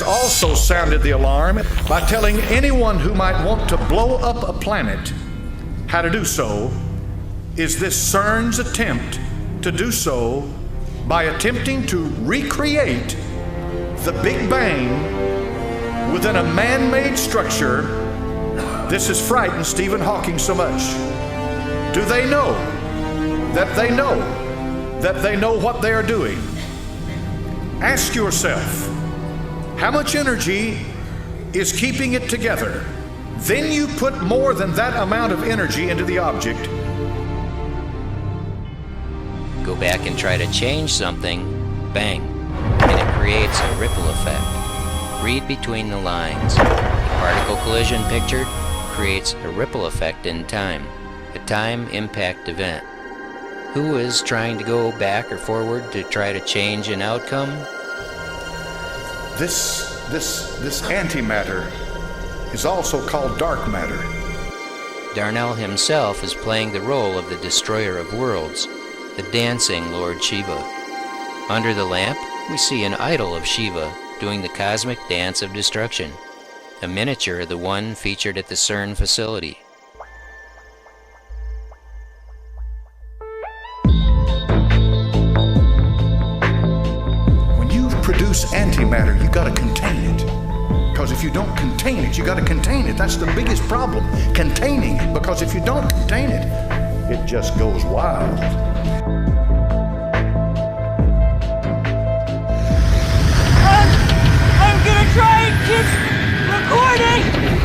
also sounded the alarm by telling anyone who might want to blow up a planet how to do so is this CERN's attempt to do so by attempting to recreate the Big Bang within a man-made structure. This has frightened Stephen Hawking so much. Do they know that they know that they know what they are doing? Ask yourself, how much energy is keeping it together? Then you put more than that amount of energy into the object. Go back and try to change something, bang, and it creates a ripple effect. Read between the lines. The particle collision pictured creates a ripple effect in time, a time impact event. Who is trying to go back or forward to try to change an outcome? This antimatter is also called dark matter. Darnell himself is playing the role of the destroyer of worlds, the dancing Lord Shiva. Under the lamp, we see an idol of Shiva doing the cosmic dance of destruction, a miniature of the one featured at the CERN facility. When you produce antimatter, you got to contain it. Because if you don't contain it, you got to contain it. That's the biggest problem, containing it. Because if you don't contain it, it just goes wild. I'm gonna try and keep recording!